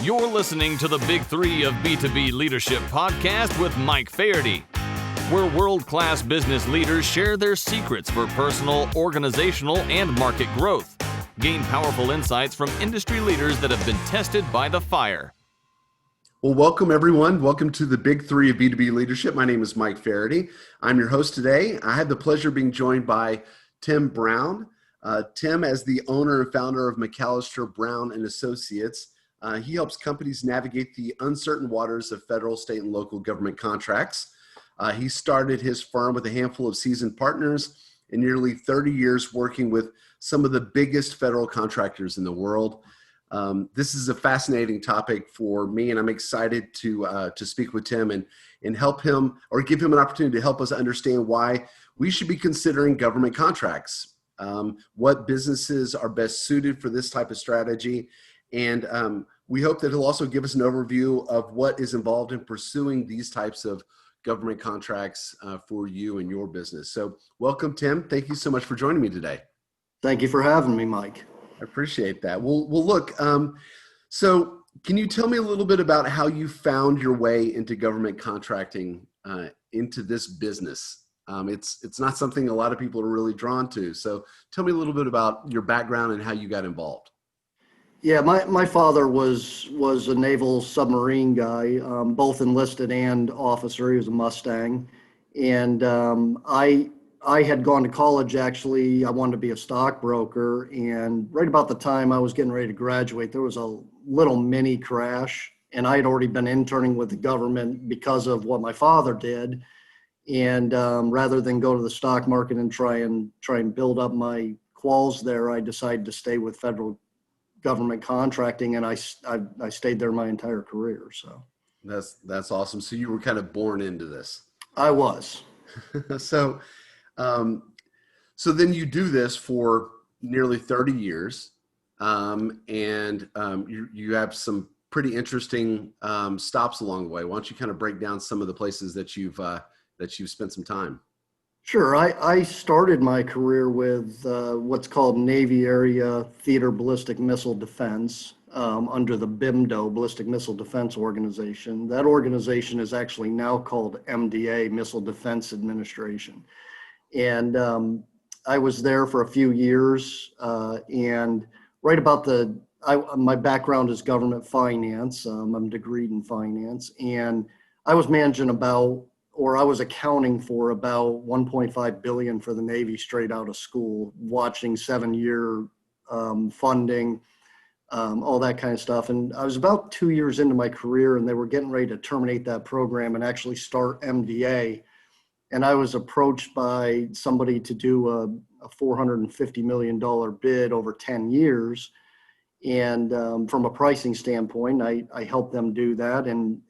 You're listening to the Big Three of B2B Leadership podcast with Mike Faherty, where world-class business leaders share their secrets for personal, organizational, and market growth. Gain powerful insights from industry leaders that have been tested by the fire. Well, welcome everyone. Welcome to the Big Three of B2B Leadership. My name is Mike Faherty. I'm your host today. I had the pleasure of being joined by Tim Brown. Tim, as the owner and founder of McAllister Brown and Associates, he helps companies navigate the uncertain waters of federal, state, and local government contracts. He started his firm with a handful of seasoned partners and nearly 30 years working with some of the biggest federal contractors in the world. This is a fascinating topic for me, and I'm excited to speak with Tim and help him, or give him an opportunity to help us understand why we should be considering government contracts, what businesses are best suited for this type of strategy, and we hope that he'll also give us an overview of what is involved in pursuing these types of government contracts for you and your business. So welcome, Tim. Thank you so much for joining me today. Thank you for having me, Mike. I appreciate that. Well, look, so can you tell me a little bit about how you found your way into government contracting, into this business? It's not something a lot of people are really drawn to. So tell me a little bit about your background and how you got involved. Yeah, my father was a naval submarine guy, both enlisted and officer. He was a Mustang. And I had gone to college, actually. I wanted to be a stockbroker. And right about the time I was getting ready to graduate, there was a little mini crash. And I had already been interning with the government because of what my father did. And rather than go to the stock market and try and build up my quals there, I decided to stay with federal government contracting, and I stayed there my entire career. So that's awesome. So you were kind of born into this. I was. So then you do this for nearly 30 years, and you have some pretty interesting stops along the way. Why don't you kind of break down some of the places that you've spent some time? Sure. I started my career with what's called Navy Area Theater Ballistic Missile Defense under the BIMDO, Ballistic Missile Defense Organization. That organization is actually now called MDA, Missile Defense Administration. And I was there for a few years. And right about my background is government finance. I'm degreed in finance. And I was managing I was accounting for about $1.5 billion for the Navy straight out of school, watching 7-year funding, all that kind of stuff. And I was about 2 years into my career, and they were getting ready to terminate that program and actually start MDA. And I was approached by somebody to do a $450 million bid over 10 years. And from a pricing standpoint, I helped them do that. And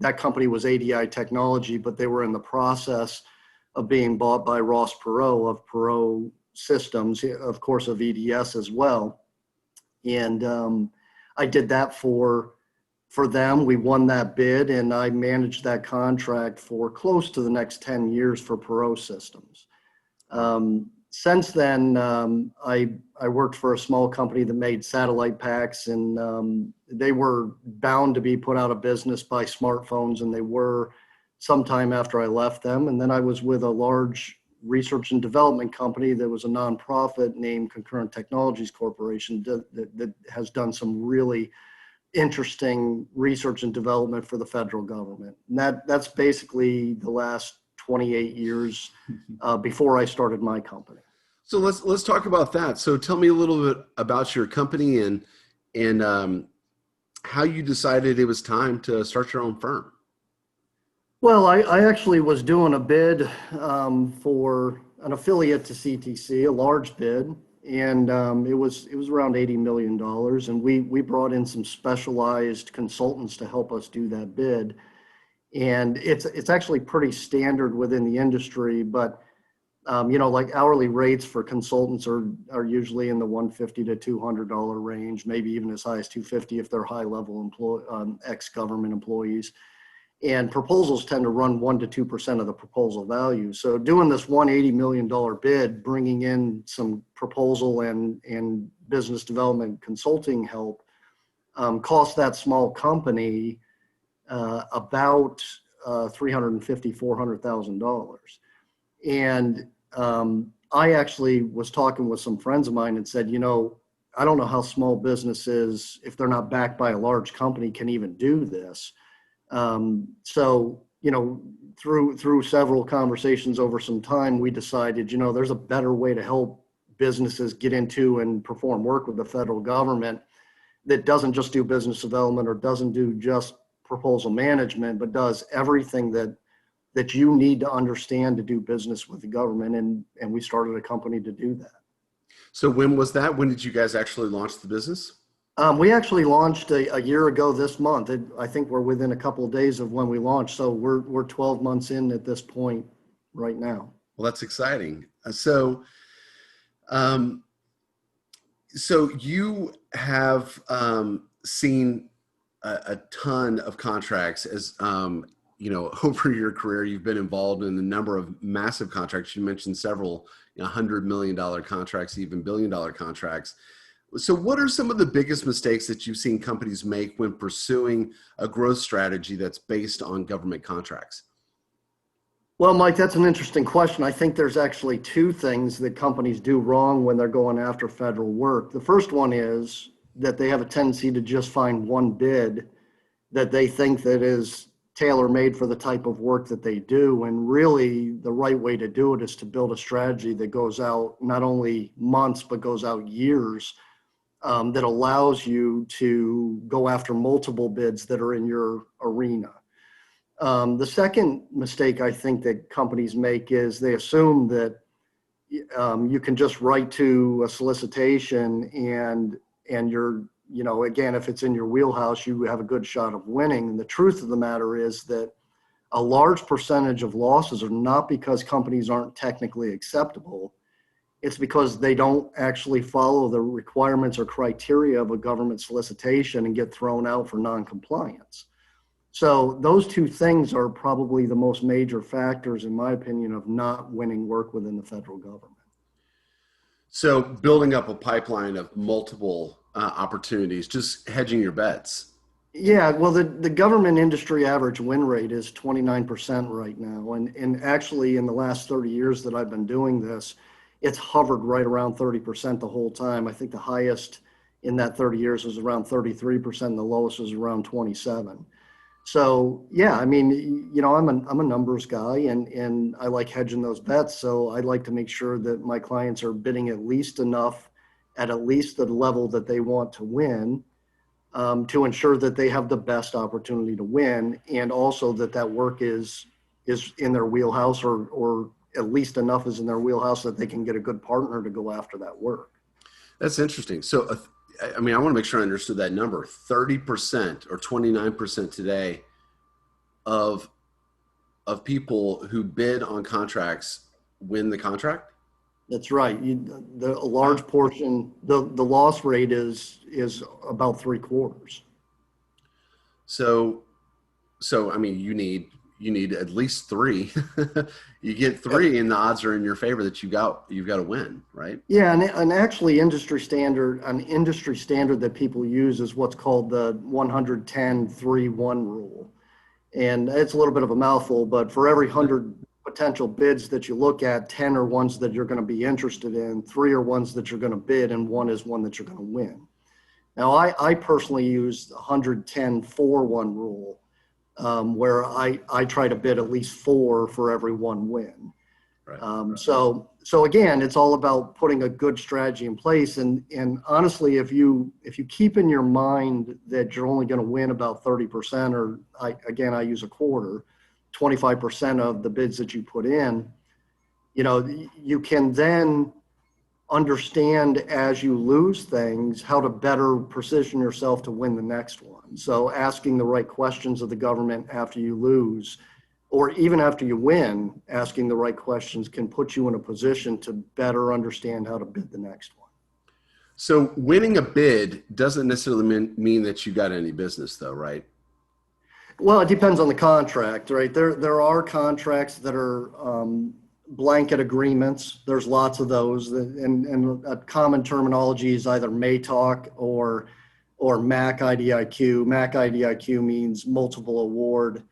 that company was ADI Technology, but they were in the process of being bought by Ross Perot of Perot Systems, of course, of EDS as well. And I did that for them. We won that bid, and I managed that contract for close to the next 10 years for Perot Systems. Since then, I worked for a small company that made satellite packs, and they were bound to be put out of business by smartphones, and they were sometime after I left them. And then I was with a large research and development company that was a nonprofit named Concurrent Technologies Corporation that has done some really interesting research and development for the federal government. And that's basically the last 28 years before I started my company. So let's talk about that. So tell me a little bit about your company and how you decided it was time to start your own firm. Well, I actually was doing a bid for an affiliate to CTC, a large bid, and it was around $80 million, and we brought in some specialized consultants to help us do that bid. And it's actually pretty standard within the industry, but like hourly rates for consultants are usually in the $150 to $200 range, maybe even as high as $250 if they're high-level ex-government employees. And proposals tend to run 1% to 2% of the proposal value. So doing this $180 million bid, bringing in some proposal and business development consulting help cost that small company about $350,000, $400,000. And I actually was talking with some friends of mine and said, I don't know how small businesses, if they're not backed by a large company, can even do this. So, through several conversations over some time, we decided, there's a better way to help businesses get into and perform work with the federal government that doesn't just do business development or doesn't do just proposal management, but does everything that you need to understand to do business with the government. And we started a company to do that. So when was that? When did you guys actually launch the business? We actually launched a year ago this month. I think we're within a couple of days of when we launched. So we're 12 months in at this point right now. Well, that's exciting. So you have seen a ton of contracts as, over your career. You've been involved in a number of massive contracts. You mentioned several $100 million contracts, even $1 billion contracts. So what are some of the biggest mistakes that you've seen companies make when pursuing a growth strategy that's based on government contracts? Well, Mike, that's an interesting question. I think there's actually two things that companies do wrong when they're going after federal work. The first one is that they have a tendency to just find one bid that they think that is tailor-made for the type of work that they do. And really the right way to do it is to build a strategy that goes out not only months, but goes out years, that allows you to go after multiple bids that are in your arena. The second mistake I think that companies make is they assume that you can just write to a solicitation and you're, again, if it's in your wheelhouse, you have a good shot of winning. And the truth of the matter is that a large percentage of losses are not because companies aren't technically acceptable. It's because they don't actually follow the requirements or criteria of a government solicitation and get thrown out for non-compliance. So those two things are probably the most major factors, in my opinion, of not winning work within the federal government. So building up a pipeline of multiple opportunities, just hedging your bets. Yeah, well, the government industry average win rate is 29% right now. And actually in the last 30 years that I've been doing this, it's hovered right around 30% the whole time. I think the highest in that 30 years was around 33%, and the lowest was around 27%. So yeah, I mean, I'm a numbers guy and I like hedging those bets. So I'd like to make sure that my clients are bidding at least enough at least the level that they want to win, to ensure that they have the best opportunity to win, and also that work is in their wheelhouse, or at least enough is in their wheelhouse that they can get a good partner to go after that work. That's interesting. So, I want to make sure I understood that number. 30% or 29% today of people who bid on contracts win the contract? That's right. A large portion, the loss rate is about 3/4. So you need at least three. You get three, and the odds are in your favor that you've got to win, right? Yeah, and actually, an industry standard that people use is what's called the 110-3-1 rule, and it's a little bit of a mouthful. But for every 100 potential bids that you look at, 10 are ones that you're going to be interested in, 3 are ones that you're going to bid, and 1 is one that you're going to win. Now, I personally use the 110-4-1 rule. Where I try to bid at least 4 for every 1 win. Right. So again, it's all about putting a good strategy in place. And honestly, if you keep in your mind that you're only going to win about 30%, or I use a quarter, 25% of the bids that you put in, you can then understand as you lose things how to better position yourself to win the next one. So asking the right questions of the government after you lose, or even after you win, asking the right questions can put you in a position to better understand how to bid the next one. So winning a bid doesn't necessarily mean that you got any business though, right? Well, it depends on the contract, right? There are contracts that are blanket agreements. There's lots of those, and a common terminology is either MATOC or or MAC IDIQ. MAC IDIQ means multiple award,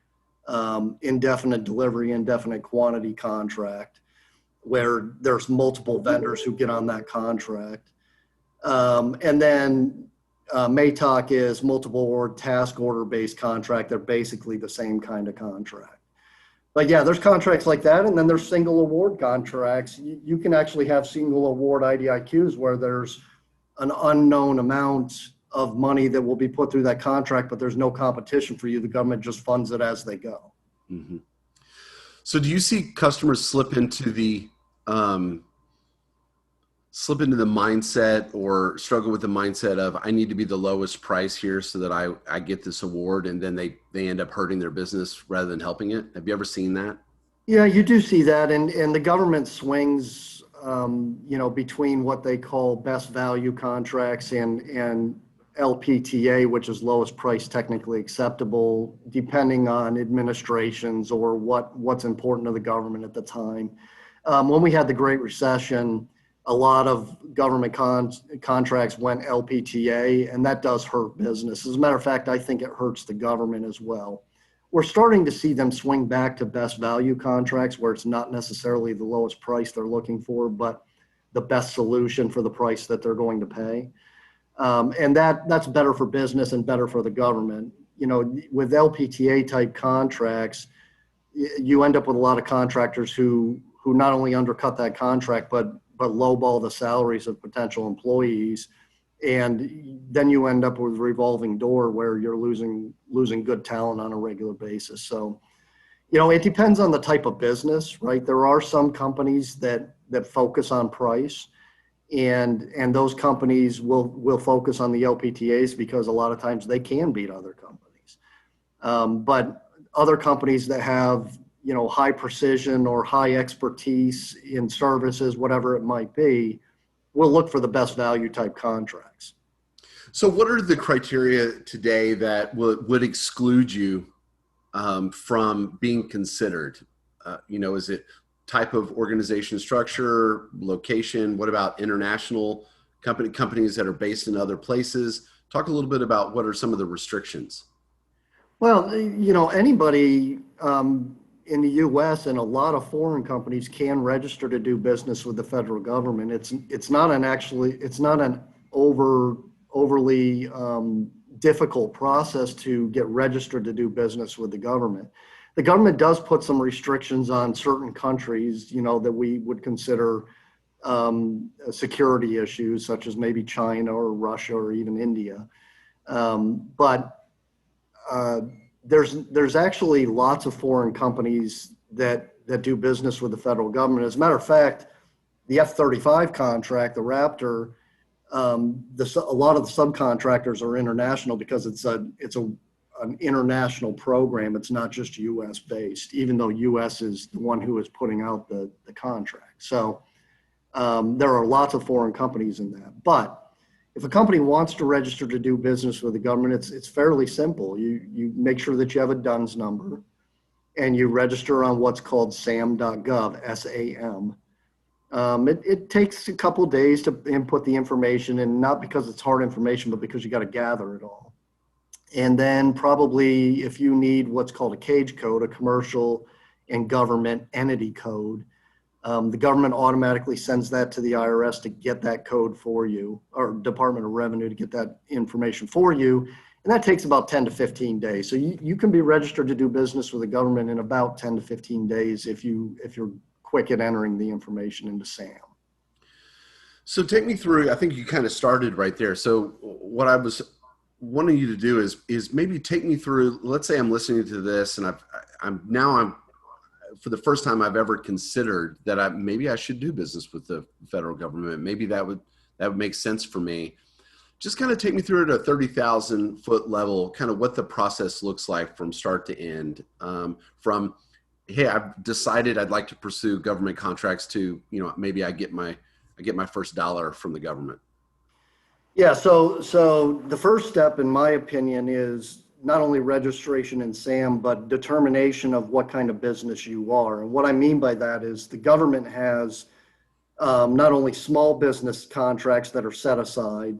indefinite delivery, indefinite quantity contract, where there's multiple vendors who get on that contract. And then MATOC is multiple award task order based contract. They're basically the same kind of contract. But yeah, there's contracts like that, and then there's single award contracts. You can actually have single award IDIQs where there's an unknown amount of money that will be put through that contract, but there's no competition for you. The government just funds it as they go. Mm-hmm. So do you see customers slip into the mindset or struggle with the mindset of, I need to be the lowest price here so that I get this award, and then they end up hurting their business rather than helping it? Have you ever seen that? Yeah, you do see that. And the government swings, between what they call best value contracts and LPTA, which is lowest price technically acceptable, depending on administrations or what's important to the government at the time. When we had the Great Recession, a lot of government contracts went LPTA, and that does hurt business. As a matter of fact, I think it hurts the government as well. We're starting to see them swing back to best value contracts where it's not necessarily the lowest price they're looking for, but the best solution for the price that they're going to pay. And that's better for business and better for the government. With LPTA type contracts, you end up with a lot of contractors who not only undercut that contract, but lowball the salaries of potential employees. And then you end up with a revolving door where you're losing good talent on a regular basis. So, it depends on the type of business, right? There are some companies that focus on price, and those companies will focus on the LPTAs because a lot of times they can beat other companies. But other companies that have high precision or high expertise in services, whatever it might be, will look for the best value type contracts. So what are the criteria today that would exclude you from being considered? Is it type of organization structure, location? What about international companies that are based in other places? Talk a little bit about what are some of the restrictions. Well, anybody in the U.S. and a lot of foreign companies can register to do business with the federal government. It's not an overly difficult process to get registered to do business with the government. The government does put some restrictions on certain countries, that we would consider security issues, such as maybe China or Russia or even India. But there's actually lots of foreign companies that do business with the federal government. As a matter of fact, the F-35 contract, the Raptor, a lot of the subcontractors are international because it's an international program. It's not just U.S. based, even though U.S. is the one who is putting out the contract. So there are lots of foreign companies in that. But if a company wants to register to do business with the government, it's fairly simple. You make sure that you have a DUNS number, and you register on what's called sam.gov, S-A-M. It takes a couple of days to input the information, and not because it's hard information, but because you got to gather it all. And then probably if you need what's called a CAGE code, a commercial and government entity code, the government automatically sends that to the IRS to get that code for you, or Department of Revenue to get that information for you. And that takes about 10 to 15 days. So you can be registered to do business with the government in about 10 to 15 days if you're quick at entering the information into SAM. So take me through, I think you kind of started right there. So what I was wanting you to do is maybe take me through, let's say I'm listening to this and I'm for the first time I've ever considered that maybe I should do business with the federal government. Maybe that would make sense for me. Just kind of take me through at a 30,000 foot level, kind of what the process looks like from start to end, from, hey, I've decided I'd like to pursue government contracts to, maybe I get my first dollar from the government. Yeah. So the first step, in my opinion, is not only registration in SAM, but determination of what kind of business you are. And what I mean by that is the government has not only small business contracts that are set aside,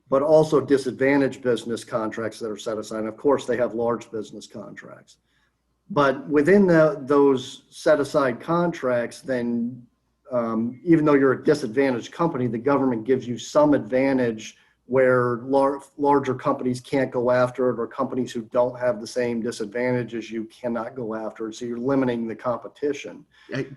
but also disadvantaged business contracts that are set aside. And of course, they have large business contracts. But within those set aside contracts, then even though you're a disadvantaged company, the government gives you some advantage where larger companies can't go after it, or companies who don't have the same disadvantages you cannot go after it. So you're limiting the competition.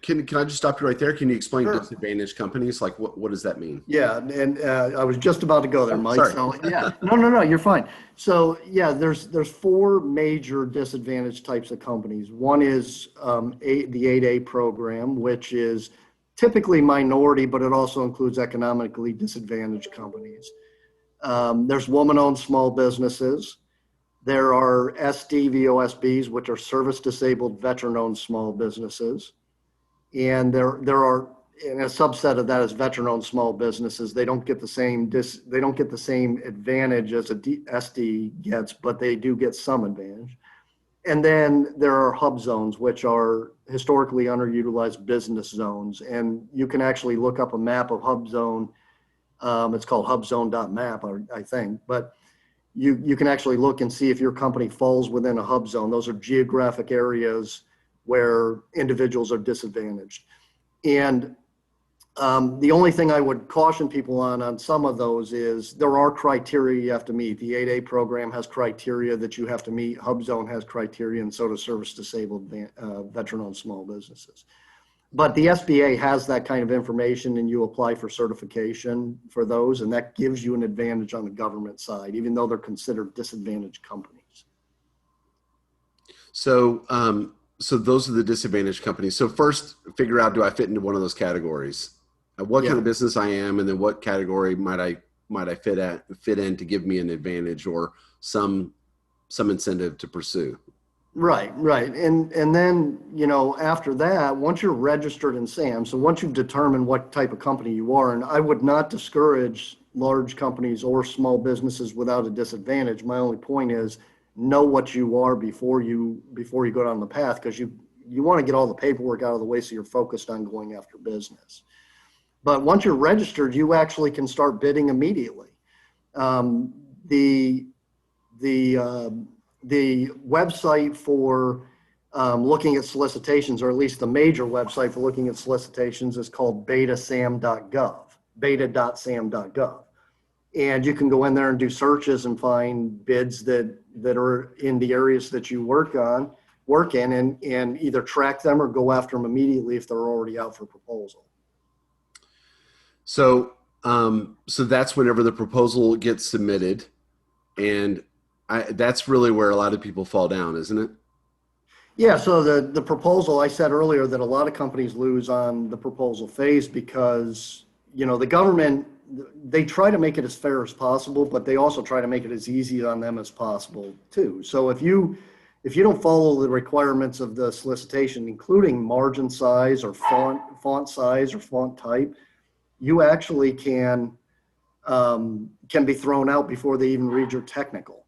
Can I just stop you right there? Can you explain Sure. disadvantaged companies? Like what does that mean? Yeah, and I was just about to go there, Mike. Sorry. So yeah, no, you're fine. So yeah, there's four major disadvantaged types of companies. One is the 8A program, which is typically minority, but it also includes economically disadvantaged companies. There's woman-owned small businesses. There are SDVOSBs, which are service-disabled veteran-owned small businesses, and there are, and a subset of that is veteran-owned small businesses. They don't get the same advantage as a SD gets, but they do get some advantage. And then there are hub zones, which are historically underutilized business zones, and you can actually look up a map of hub zone. It's called hubzone.map, I think, but you can actually look and see if your company falls within a hub zone. Those are geographic areas where individuals are disadvantaged. And the only thing I would caution people on some of those is there are criteria you have to meet. The 8A program has criteria that you have to meet. Hub zone has criteria, and so does service disabled veteran-owned small businesses. But the SBA has that kind of information, and you apply for certification for those, and that gives you an advantage on the government side, even though they're considered disadvantaged companies. So, so those are the disadvantaged companies. So first, figure out, do I fit into one of those categories? What kind of business I am, and then what category might I fit in to give me an advantage or some incentive to pursue? Right. And then, after that, once you're registered in SAM, so once you've determined what type of company you are, and I would not discourage large companies or small businesses without a disadvantage. My only point is know what you are before you go down the path, because you want to get all the paperwork out of the way so you're focused on going after business. But once you're registered, you actually can start bidding immediately. The website for looking at solicitations, or at least the major website for looking at solicitations, is called beta.sam.gov, beta.sam.gov. And you can go in there and do searches and find bids that are in the areas that you work in, and either track them or go after them immediately if they're already out for proposal. So, so that's whenever the proposal gets submitted, and that's really where a lot of people fall down, isn't it? Yeah. So the proposal, I said earlier that a lot of companies lose on the proposal phase because, the government, they try to make it as fair as possible, but they also try to make it as easy on them as possible too. So if you don't follow the requirements of the solicitation, including margin size or font size or font type, you actually can be thrown out before they even read your technical.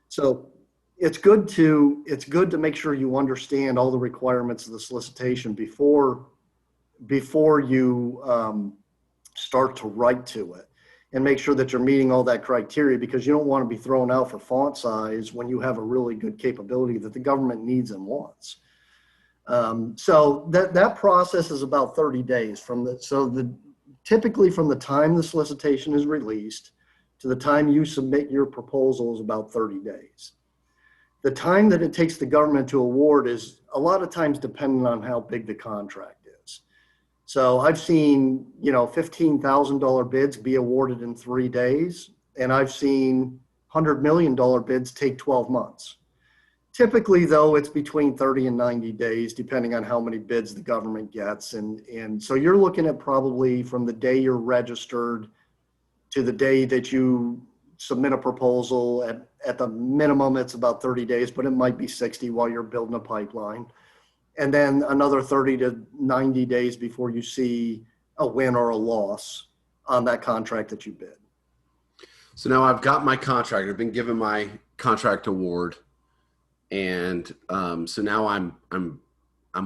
So it's good to make sure you understand all the requirements of the solicitation before you start to write to it, and make sure that you're meeting all that criteria, because you don't want to be thrown out for font size when you have a really good capability that the government needs and wants. So that process is about 30 days typically from the time the solicitation is released to the time you submit your proposal is about 30 days. The time that it takes the government to award is a lot of times dependent on how big the contract is. So I've seen, $15,000 bids be awarded in 3 days, and I've seen $100 million bids take 12 months. Typically, though, it's between 30 and 90 days, depending on how many bids the government gets. And so you're looking at probably from the day you're registered to the day that you submit a proposal. At the minimum, it's about 30 days, but it might be 60 while you're building a pipeline. And then another 30 to 90 days before you see a win or a loss on that contract that you bid. So now I've got my contract. I've been given my contract award. And so now I'm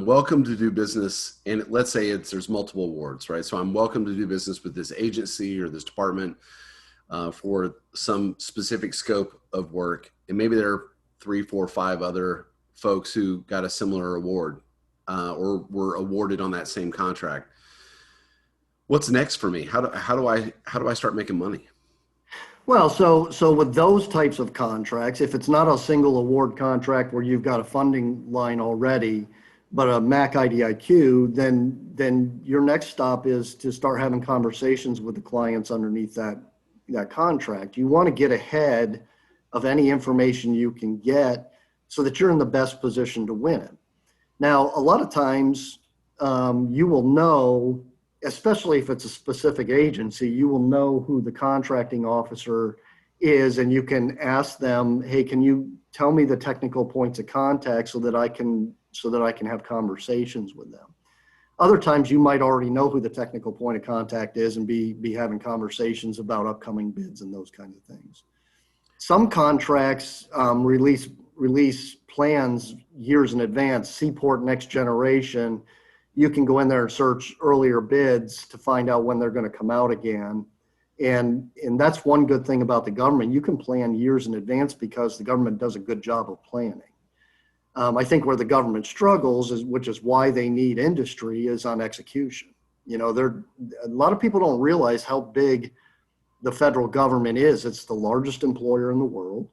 welcome to do business, and let's say there's multiple awards, right? So I'm welcome to do business with this agency or this department. for some specific scope of work, and maybe there are 3, 4, 5 other folks who got a similar award or were awarded on that same contract. What's next for me? How do I start making money? Well, so with those types of contracts, if it's not a single award contract where you've got a funding line already, but a MAC IDIQ, then your next stop is to start having conversations with the clients underneath that contract. You want to get ahead of any information you can get so that you're in the best position to win it. Now, a lot of times you will know, especially if it's a specific agency, you will know who the contracting officer is, and you can ask them, hey, can you tell me the technical points of contact so that I can have conversations with them. Other times you might already know who the technical point of contact is and be having conversations about upcoming bids and those kinds of things. Some contracts release plans years in advance. Seaport Next Generation, you can go in there and search earlier bids to find out when they're going to come out again. And that's one good thing about the government. You can plan years in advance because the government does a good job of planning. I think where the government struggles, which is why they need industry, is on execution. You know, a lot of people don't realize how big the federal government is. It's the largest employer in the world.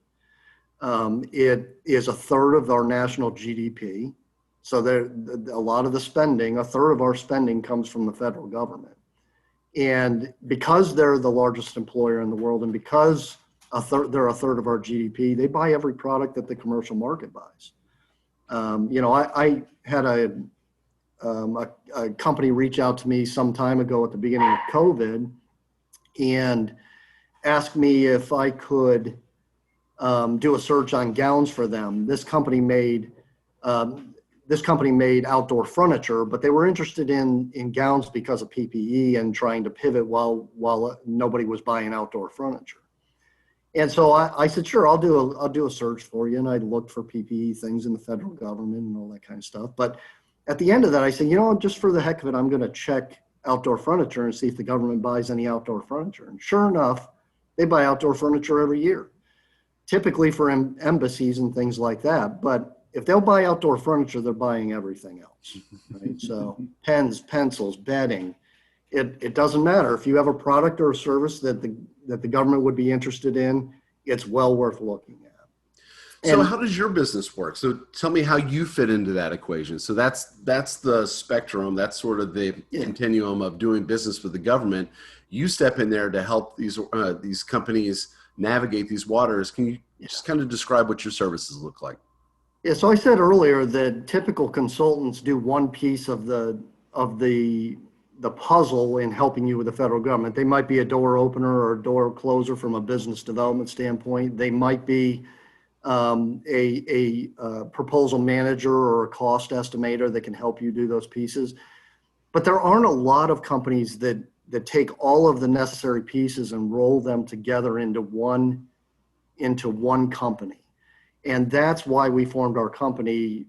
It is a third of our national GDP. So a lot of the spending, a third of our spending comes from the federal government. And because they're the largest employer in the world, and because they're a third of our GDP, they buy every product that the commercial market buys. I had a company reach out to me some time ago at the beginning of COVID and asked me if I could do a search on gowns for them. This company made outdoor furniture, but they were interested in gowns because of PPE and trying to pivot while nobody was buying outdoor furniture. And so I said, sure, I'll do a search for you. And I looked for PPE things in the federal government and all that kind of stuff. But at the end of that, I said, just for the heck of it, I'm going to check outdoor furniture and see if the government buys any outdoor furniture. And sure enough, they buy outdoor furniture every year, typically for embassies and things like that. But if they'll buy outdoor furniture, they're buying everything else, right? So pens, pencils, bedding. It doesn't matter. If you have a product or a service that the government would be interested in, it's well worth looking at. So how does your business work? So tell me how you fit into that equation. So that's the spectrum. That's sort of the continuum of doing business with the government. You step in there to help these companies navigate these waters. Can you just kind of describe what your services look like? Yeah. So I said earlier that typical consultants do one piece of the puzzle in helping you with the federal government. They might be a door opener or a door closer from a business development standpoint. They might be a proposal manager or a cost estimator that can help you do those pieces. But there aren't a lot of companies that take all of the necessary pieces and roll them together into one company. And that's why we formed our company,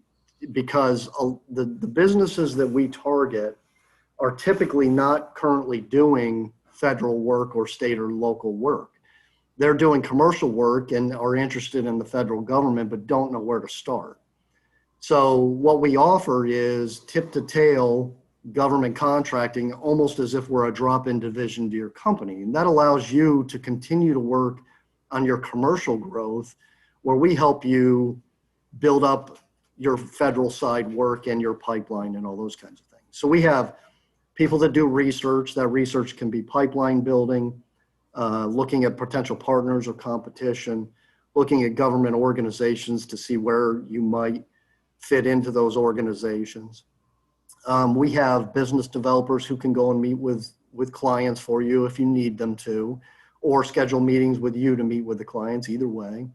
because the businesses that we target are typically not currently doing federal work or state or local work. They're doing commercial work and are interested in the federal government, but don't know where to start. So what we offer is tip to tail government contracting, almost as if we're a drop-in division to your company. And that allows you to continue to work on your commercial growth, where we help you build up your federal side work and your pipeline and all those kinds of things. So we have people that do research. That research can be pipeline building, looking at potential partners or competition, looking at government organizations to see where you might fit into those organizations. We have business developers who can go and meet with clients for you if you need them to, or schedule meetings with you to meet with the clients, either way.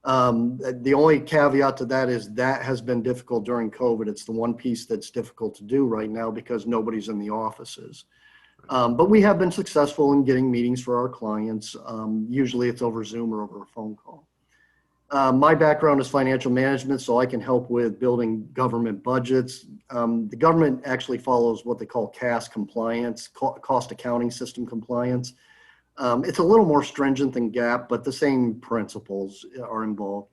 The only caveat to that is that has been difficult during COVID. It's the one piece that's difficult to do right now because nobody's in the offices. But we have been successful in getting meetings for our clients. Usually it's over Zoom or over a phone call. My background is financial management, so I can help with building government budgets. The government actually follows what they call CAS compliance, cost accounting system compliance. It's a little more stringent than GAAP, but the same principles are involved.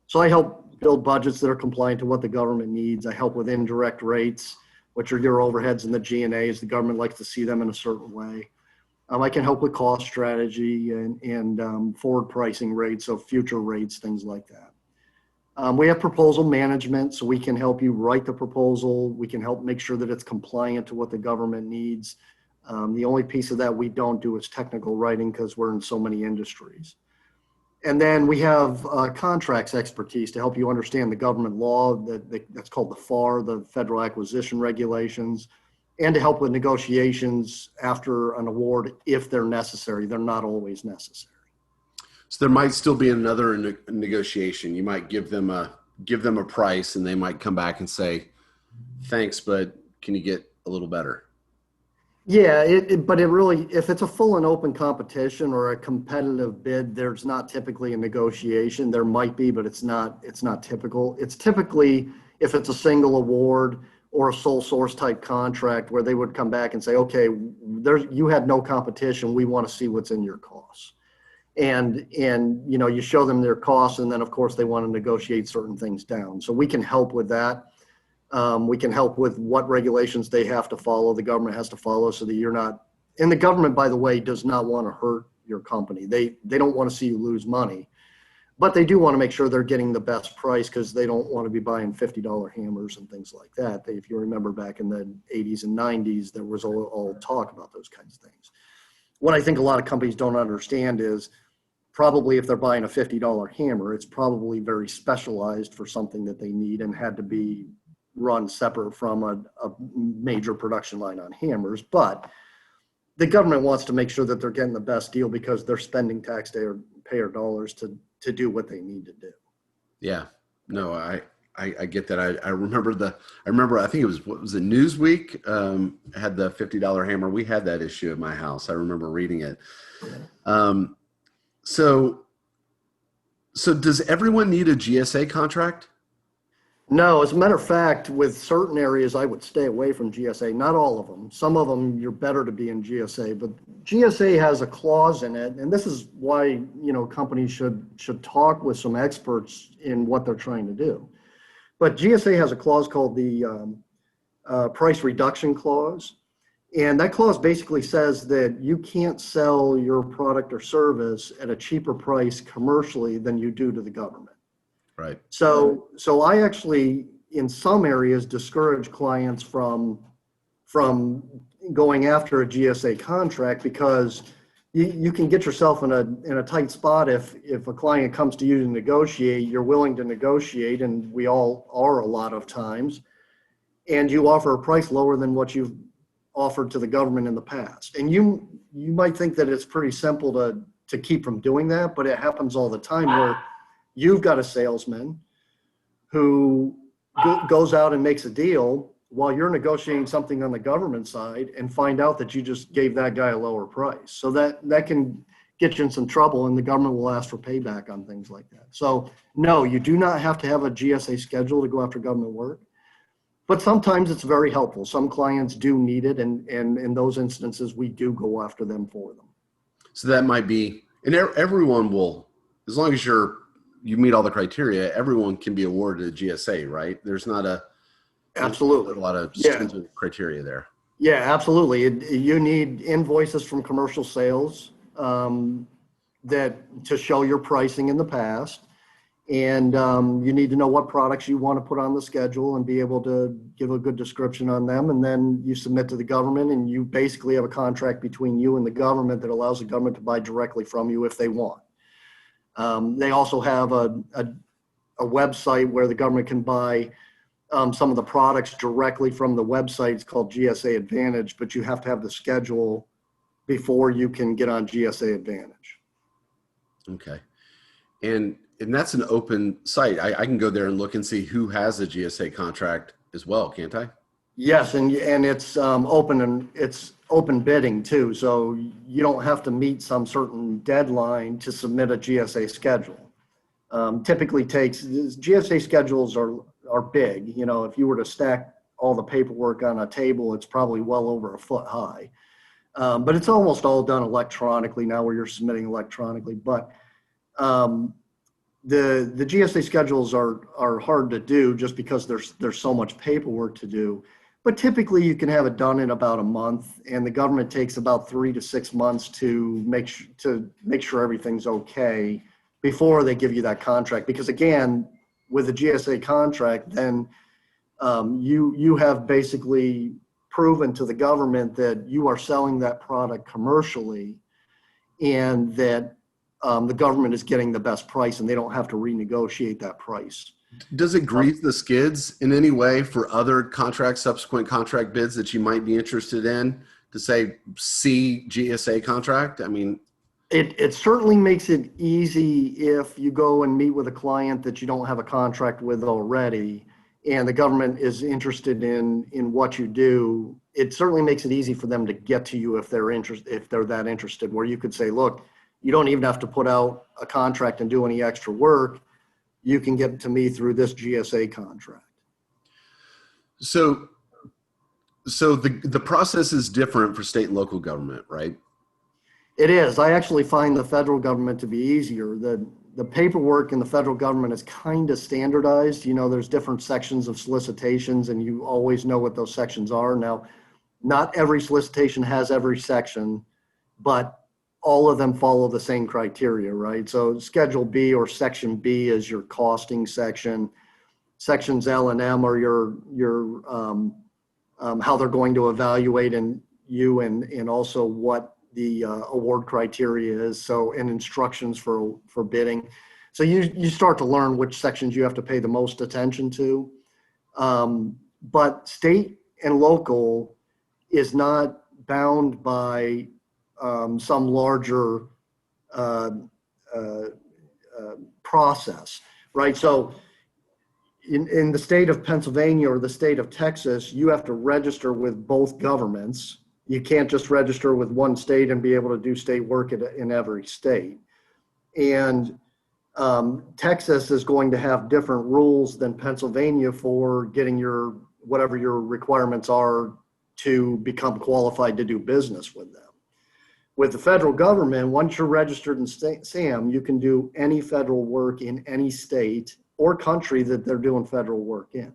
So I help build budgets that are compliant to what the government needs. I help with indirect rates, which are your overheads and the G&As. The government likes to see them in a certain way. I can help with cost strategy and forward pricing rates, so future rates, things like that. We have proposal management, so we can help you write the proposal. We can help make sure that it's compliant to what the government needs. The only piece of that we don't do is technical writing because we're in so many industries. And then we have contracts expertise to help you understand the government law that's called the FAR, the Federal Acquisition Regulations, and to help with negotiations after an award if they're necessary. They're not always necessary. So there might still be another negotiation. You might give them a price, and they might come back and say, "Thanks, but can you get a little better?" Yeah, but it really, if it's a full and open competition or a competitive bid, there's not typically a negotiation. There might be, but it's not typical. It's typically if it's a single award or a sole source type contract where they would come back and say, okay, you had no competition. We want to see what's in your costs. And you show them their costs, and then of course they want to negotiate certain things down. So we can help with that. We can help with what regulations they have to follow, the government has to follow, so that you're not, and the government, by the way, does not want to hurt your company. They don't want to see you lose money, but they do want to make sure they're getting the best price because they don't want to be buying $50 hammers and things like that. If you remember back in the 80s and 90s, there was all talk about those kinds of things. What I think a lot of companies don't understand is probably if they're buying a $50 hammer, it's probably very specialized for something that they need and had to be run separate from a major production line on hammers. But the government wants to make sure that they're getting the best deal because they're spending taxpayer dollars to do what they need to do. Yeah, no, I get that. I remember I think it was, what was it, Newsweek had the $50 hammer. We had that issue at my house. I remember reading it. So does everyone need a GSA contract? No, as a matter of fact, with certain areas, I would stay away from GSA. Not all of them. Some of them, you're better to be in GSA, but GSA has a clause in it, and this is why companies should talk with some experts in what they're trying to do. But GSA has a clause called the price reduction clause, and that clause basically says that you can't sell your product or service at a cheaper price commercially than you do to the government. Right. So I actually, in some areas, discourage clients from going after a GSA contract because you can get yourself in a tight spot if a client comes to you to negotiate. You're willing to negotiate, and we all are a lot of times, and you offer a price lower than what you've offered to the government in the past. And you might think that it's pretty simple to keep from doing that, but it happens all the time where you've got a salesman who goes out and makes a deal while you're negotiating something on the government side and find out that you just gave that guy a lower price. So that can get you in some trouble, and the government will ask for payback on things like that. So no, you do not have to have a GSA schedule to go after government work, but sometimes it's very helpful. Some clients do need it, and in those instances, we do go after them for them. So that might be, and everyone will, as long as you meet all the criteria, everyone can be awarded a GSA, right? There's not absolutely a lot of stringent criteria there. Yeah, absolutely. You need invoices from commercial sales that to show your pricing in the past, and you need to know what products you want to put on the schedule and be able to give a good description on them. And then you submit to the government, and you basically have a contract between you and the government that allows the government to buy directly from you if they want. They also have a website where the government can buy some of the products directly from the website. It's called GSA Advantage, but you have to have the schedule before you can get on GSA Advantage. Okay. And that's an open site. I can go there and look and see who has a GSA contract as well, can't I? Yes, and it's open, and it's open bidding too. So you don't have to meet some certain deadline to submit a GSA schedule. Typically takes, GSA schedules are big. If you were to stack all the paperwork on a table, it's probably well over a foot high. But it's almost all done electronically now, where you're submitting electronically. But the GSA schedules are hard to do just because there's so much paperwork to do. But typically you can have it done in about a month, and the government takes about 3 to 6 months to make sure everything's okay before they give you that contract. Because again, with a GSA contract, then you have basically proven to the government that you are selling that product commercially, and that the government is getting the best price, and they don't have to renegotiate that price. Does it grease the skids in any way for other contracts, subsequent contract bids that you might be interested in, to say, see GSA contract? I mean, it certainly makes it easy if you go and meet with a client that you don't have a contract with already, and the government is interested in what you do. It certainly makes it easy for them to get to you if they're that interested, where you could say, look, you don't even have to put out a contract and do any extra work. You can get to me through this GSA contract. So the process is different for state and local government, right? It is. I actually find the federal government to be easier. The paperwork in the federal government is kind of standardized. You know, there's different sections of solicitations, and you always know what those sections are. Now, not every solicitation has every section, but all of them follow the same criteria, right? So Schedule B or Section B is your costing section. Sections L and M are your how they're going to evaluate and also what the award criteria is. So, and instructions for bidding. So you start to learn which sections you have to pay the most attention to. But state and local is not bound by some larger process, right? So in the state of Pennsylvania or the state of Texas, you have to register with both governments. You can't just register with one state and be able to do state work in every state. And Texas is going to have different rules than Pennsylvania for getting whatever your requirements are to become qualified to do business with them. With the federal government, once you're registered in SAM, you can do any federal work in any state or country that they're doing federal work in.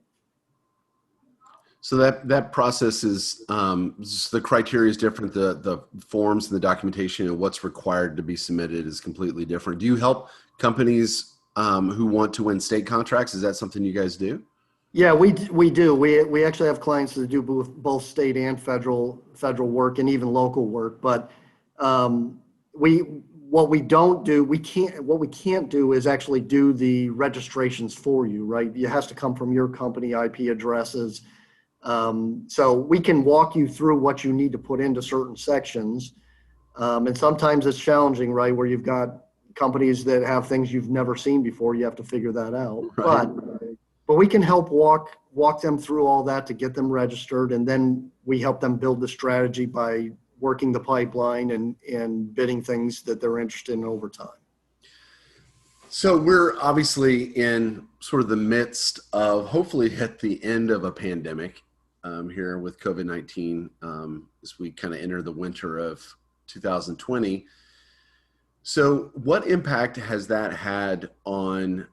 So that process is, the criteria is different. The forms and the documentation and what's required to be submitted is completely different. Do you help companies who want to win state contracts? Is that something you guys do? Yeah, we do. We actually have clients that do both state and federal work, and even local work. But what we can't do is actually do the registrations for you, right? It has to come from your company IP addresses. So we can walk you through what you need to put into certain sections. And sometimes it's challenging, right? Where you've got companies that have things you've never seen before. You have to figure that out. Right. But we can help walk them through all that to get them registered. And then we help them build the strategy by working the pipeline and bidding things that they're interested in over time. So we're obviously in sort of the midst of, hopefully at the end of a pandemic here with COVID-19 as we kind of enter the winter of 2020. So what impact has that had on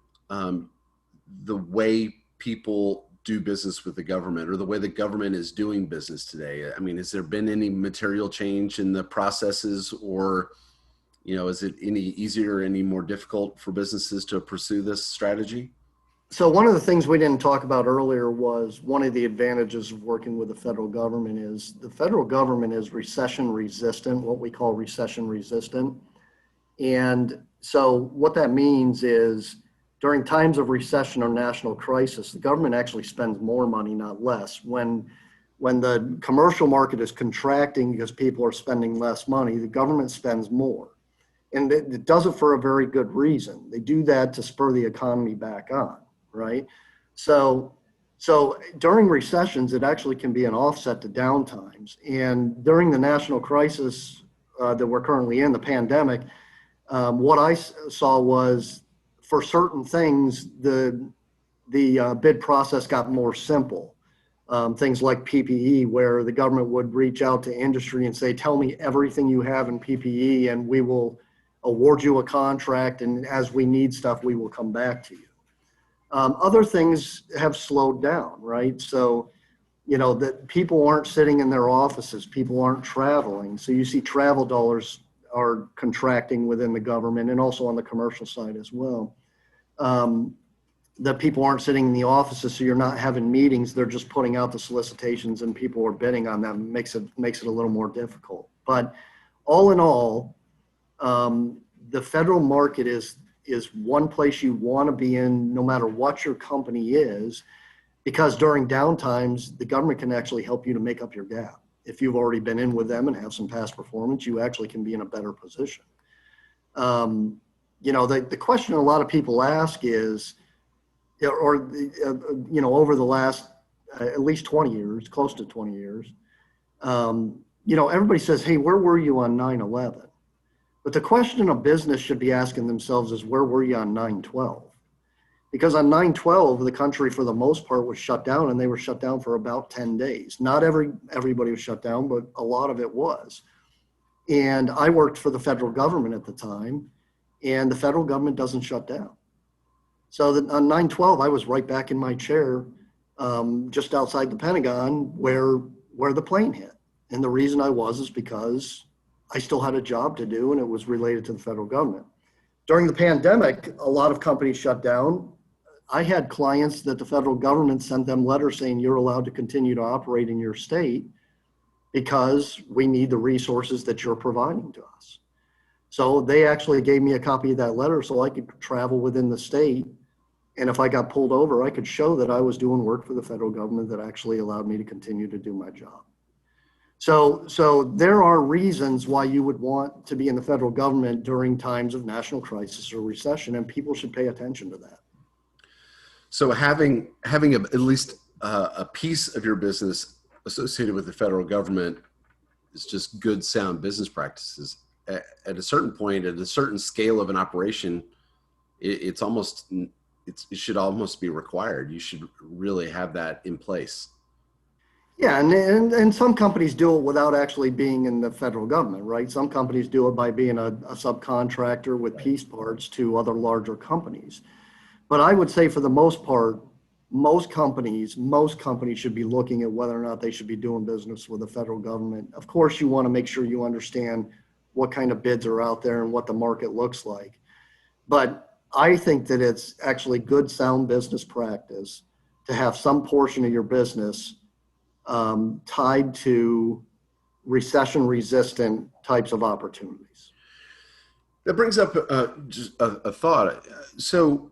the way people do business with the government, or the way the government is doing business today? I mean, has there been any material change in the processes, or, you know, is it any easier, any more difficult for businesses to pursue this strategy? So one of the things we didn't talk about earlier was one of the advantages of working with the federal government is the federal government is recession resistant, what we call recession resistant. And so what that means is during times of recession or national crisis, the government actually spends more money, not less. When the commercial market is contracting because people are spending less money, the government spends more. And it does it for a very good reason. They do that to spur the economy back on, right? So during recessions, it actually can be an offset to downtimes. And during the national crisis that we're currently in, the pandemic, what I saw was, for certain things, the bid process got more simple. things like PPE, where the government would reach out to industry and say, tell me everything you have in PPE and we will award you a contract. And as we need stuff, we will come back to you. Other things have slowed down, right? So, that people aren't sitting in their offices, people aren't traveling. So you see travel dollars are contracting within the government and also on the commercial side as well. That people aren't sitting in the offices, so you're not having meetings. They're just putting out the solicitations and people are bidding on them. Makes it a little more difficult. But all in all, the federal market is one place you want to be in no matter what your company is, because during downtimes, the government can actually help you to make up your gap. If you've already been in with them and have some past performance, you actually can be in a better position. The question a lot of people ask is, over the last at least 20 years, close to 20 years, everybody says, hey, where were you on 9/11? But the question a business should be asking themselves is, where were you on 9/12? Because on 9/12, the country for the most part was shut down, and they were shut down for about 10 days. Not everybody was shut down, but a lot of it was. And I worked for the federal government at the time, and the federal government doesn't shut down. So that on 9/12, I was right back in my chair, just outside the Pentagon where the plane hit. And the reason I was is because I still had a job to do, and it was related to the federal government. During the pandemic, a lot of companies shut down. I had clients that the federal government sent them letters saying you're allowed to continue to operate in your state because we need the resources that you're providing to us. So they actually gave me a copy of that letter so I could travel within the state. And if I got pulled over, I could show that I was doing work for the federal government that actually allowed me to continue to do my job. So there are reasons why you would want to be in the federal government during times of national crisis or recession, and people should pay attention to that. So having at least a piece of your business associated with the federal government is just good, sound business practices. At a certain point, at a certain scale of an operation, it should almost be required. You should really have that in place. Yeah, and some companies do it without actually being in the federal government, right? Some companies do it by being a subcontractor with piece parts to other larger companies. But I would say for the most part, most companies should be looking at whether or not they should be doing business with the federal government. Of course, you want to make sure you understand what kind of bids are out there and what the market looks like. But I think that it's actually good, sound business practice to have some portion of your business tied to recession-resistant types of opportunities. That brings up just a thought. So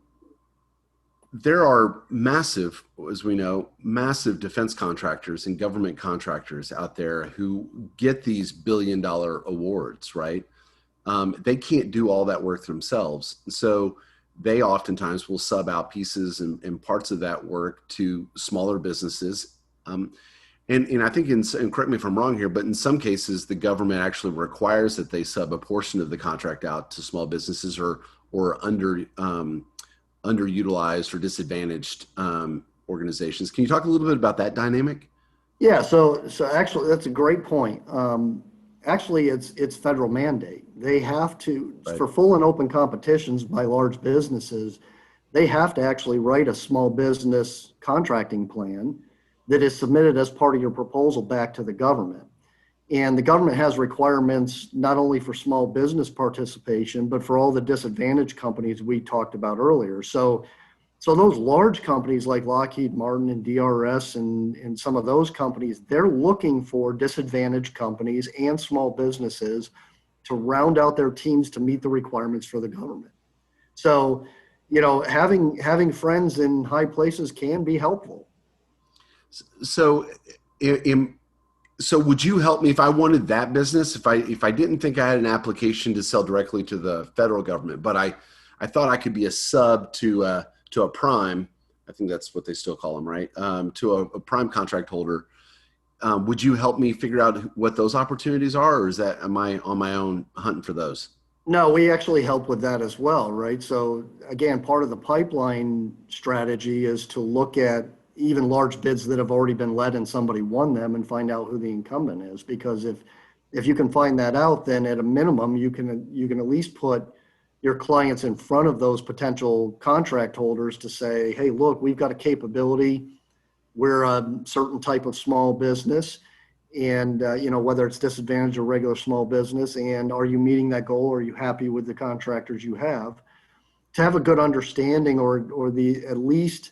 there are massive, as we know, massive defense contractors and government contractors out there who get these billion-dollar awards, right? They can't do all that work themselves. So they oftentimes will sub out pieces and parts of that work to smaller businesses. And I think, and correct me if I'm wrong here, but in some cases, the government actually requires that they sub a portion of the contract out to small businesses or underutilized or disadvantaged organizations. Can you talk a little bit about that dynamic? Yeah, so actually, that's a great point. Actually, it's federal mandate. They have to, right, for full and open competitions by large businesses, they have to actually write a small business contracting plan that is submitted as part of your proposal back to the government. And the government has requirements not only for small business participation, but for all the disadvantaged companies we talked about earlier. So those large companies like Lockheed Martin and DRS and some of those companies, they're looking for disadvantaged companies and small businesses to round out their teams to meet the requirements for the government. So, having friends in high places can be helpful. So would you help me if I wanted that business? If I didn't think I had an application to sell directly to the federal government, but I thought I could be a sub to a prime, I think that's what they still call them, right? To a prime contract holder. Would you help me figure out what those opportunities are, or am I on my own hunting for those? No, we actually help with that as well, right? So again, part of the pipeline strategy is to look at even large bids that have already been led and somebody won them, and find out who the incumbent is. Because if you can find that out, then at a minimum, you can at least put your clients in front of those potential contract holders to say, hey, look, we've got a capability. We're a certain type of small business, and whether it's disadvantaged or regular small business, and are you meeting that goal? Are you happy with the contractors you have? To have a good understanding, or the at least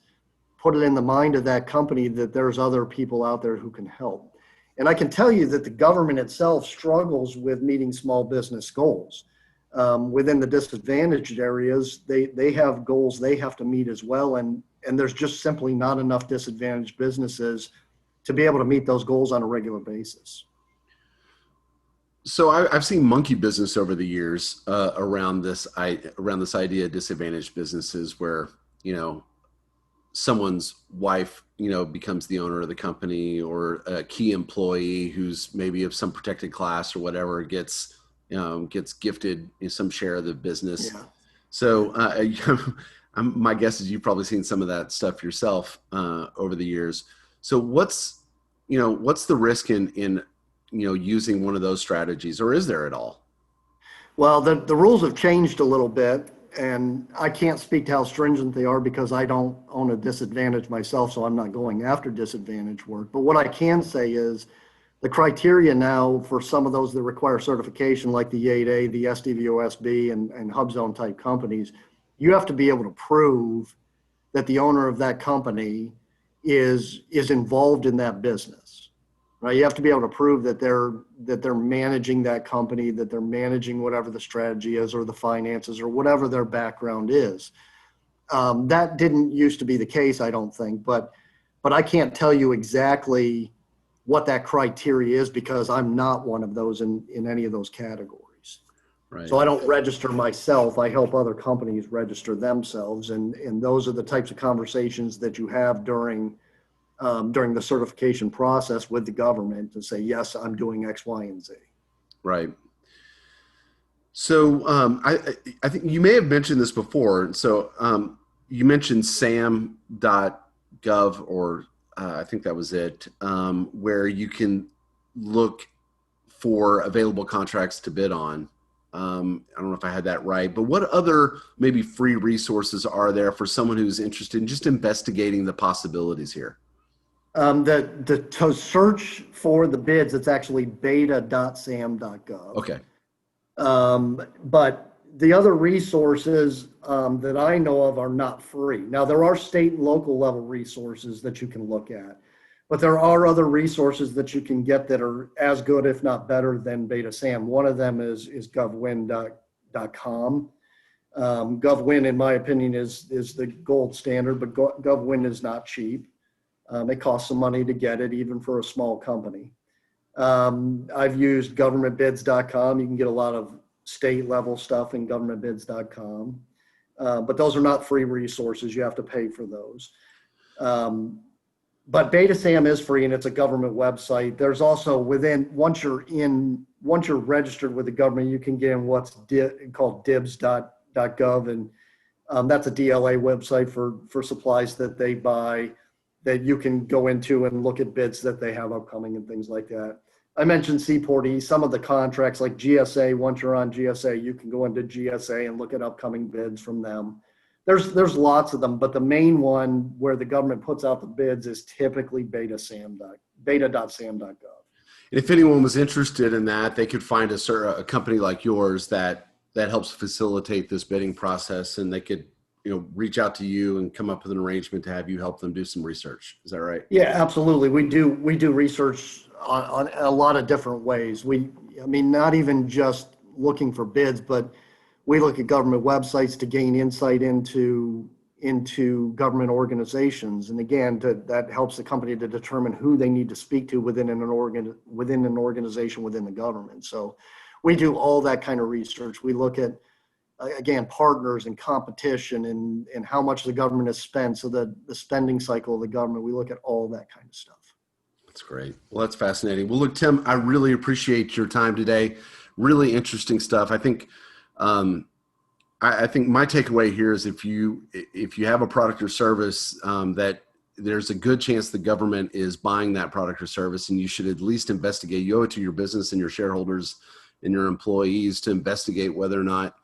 put it in the mind of that company that there's other people out there who can help. And I can tell you that the government itself struggles with meeting small business goals. Within the disadvantaged areas, they have goals they have to meet as well, and there's just simply not enough disadvantaged businesses to be able to meet those goals on a regular basis. So I've seen monkey business over the years around this idea of disadvantaged businesses, where someone's wife becomes the owner of the company, or a key employee who's maybe of some protected class or whatever gets gifted some share of the business. Yeah. So my guess is you've probably seen some of that stuff yourself over the years. So what's the risk in using one of those strategies, or is there at all? Well, the rules have changed a little bit, and I can't speak to how stringent they are because I don't own a disadvantage myself, so I'm not going after disadvantage work. But what I can say is the criteria now for some of those that require certification, like the 8A, the SDVOSB, and HubZone type companies, you have to be able to prove that the owner of that company is involved in that business, right? You have to be able to prove that they're managing that company, that they're managing whatever the strategy is, or the finances, or whatever their background is. That didn't used to be the case, I don't think, but I can't tell you exactly what that criteria is because I'm not one of those in any of those categories. Right. So I don't register myself. I help other companies register themselves, and those are the types of conversations that you have during the certification process with the government to say, yes, I'm doing X, Y, and Z. Right. So I think you may have mentioned this before. So you mentioned sam.gov, or I think that was it, where you can look for available contracts to bid on. I don't know if I had that right, but what other maybe free resources are there for someone who's interested in just investigating the possibilities here? To search for the bids, it's actually beta.sam.gov. Okay. But the other resources that I know of are not free. Now, there are state and local level resources that you can look at, but there are other resources that you can get that are as good, if not better, than BetaSam. One of them is govwin.com. GovWin, in my opinion, is the gold standard, but GovWin is not cheap. It costs some money to get it, even for a small company. I've used governmentbids.com. You can get a lot of state level stuff in governmentbids.com. But those are not free resources. You have to pay for those. But BetaSam is free, and it's a government website. There's also once you're registered with the government, you can get in what's called dibs.gov, and that's a DLA website for supplies that they buy, that you can go into and look at bids that they have upcoming and things like that. I mentioned Seaport East, some of the contracts like GSA. Once you're on GSA, you can go into GSA and look at upcoming bids from them. There's lots of them, but the main one where the government puts out the bids is typically beta.sam.gov. If anyone was interested in that, they could find a company like yours that helps facilitate this bidding process, and they could reach out to you and come up with an arrangement to have you help them do some research. Is that right? Yeah, absolutely. We do research on a lot of different ways. Not even just looking for bids, but we look at government websites to gain insight into government organizations. And again, that helps the company to determine who they need to speak to within an organization within the government. So we do all that kind of research. We look at, again, partners and competition and how much the government has spent. So the spending cycle of the government, we look at all that kind of stuff. That's great. Well, that's fascinating. Well, look, Tim, I really appreciate your time today. Really interesting stuff. I think my takeaway here is if you have a product or service that there's a good chance the government is buying that product or service, and you should at least investigate. You owe it to your business and your shareholders and your employees to investigate whether or not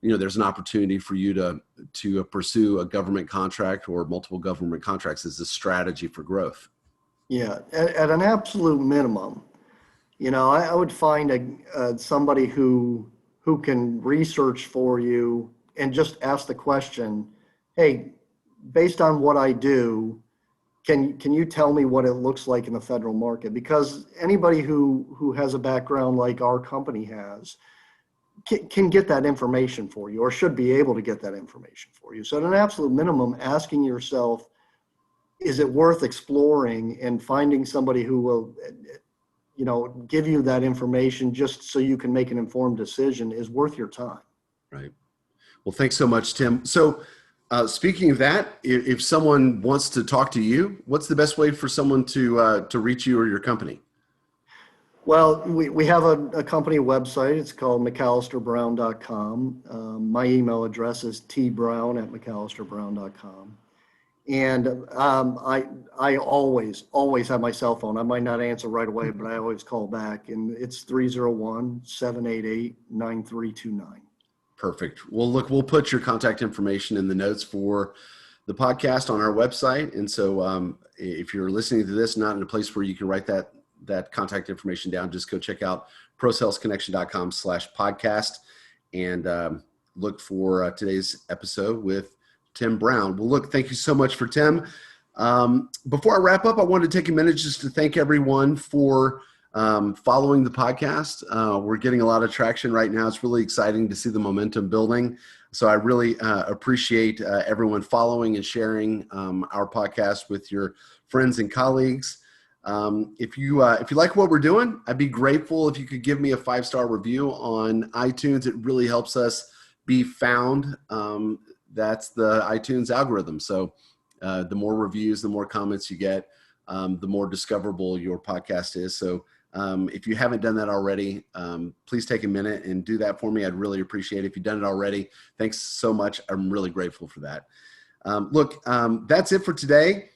there's an opportunity for you to pursue a government contract or multiple government contracts as a strategy for growth. Yeah, at an absolute minimum, I would find somebody who can research for you and just ask the question, hey, based on what I do, can you tell me what it looks like in the federal market? Because anybody who has a background like our company has can get that information for you, or should be able to get that information for you. So at an absolute minimum, asking yourself, is it worth exploring and finding somebody who will, give you that information just so you can make an informed decision is worth your time. Right. Well, thanks so much, Tim. So speaking of that, if someone wants to talk to you, what's the best way for someone to reach you or your company? Well, we have a company website. It's called McAllisterBrown.com. My email address is tbrown@McAllisterBrown.com. And I always have my cell phone. I might not answer right away, but I always call back. And it's 301-788-9329. Perfect. Well, look, we'll put your contact information in the notes for the podcast on our website. And so if you're listening to this, not in a place where you can write that contact information down, just go check out prosalesconnection.com/podcast and look for today's episode with Tim Brown. Well, look, thank you so much for Tim. Before I wrap up, I wanted to take a minute just to thank everyone for following the podcast. We're getting a lot of traction right now. It's really exciting to see the momentum building. So I really appreciate everyone following and sharing our podcast with your friends and colleagues. If you like what we're doing, I'd be grateful if you could give me a 5-star review on iTunes. It really helps us be found. That's the iTunes algorithm. So the more reviews, the more comments you get, the more discoverable your podcast is. So if you haven't done that already, please take a minute and do that for me. I'd really appreciate it. If you've done it already, thanks so much. I'm really grateful for that. Look, that's it for today.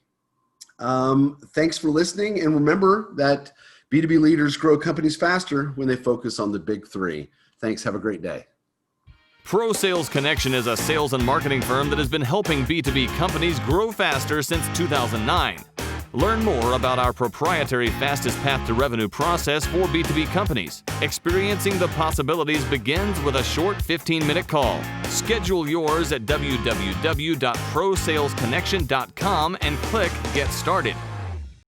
Thanks for listening. And remember that B2B leaders grow companies faster when they focus on the big 3. Thanks. Have a great day. Pro Sales Connection is a sales and marketing firm that has been helping B2B companies grow faster since 2009. Learn more about our proprietary fastest path to revenue process for B2B companies. Experiencing the possibilities begins with a short 15-minute call. Schedule yours at www.prosalesconnection.com and click Get Started.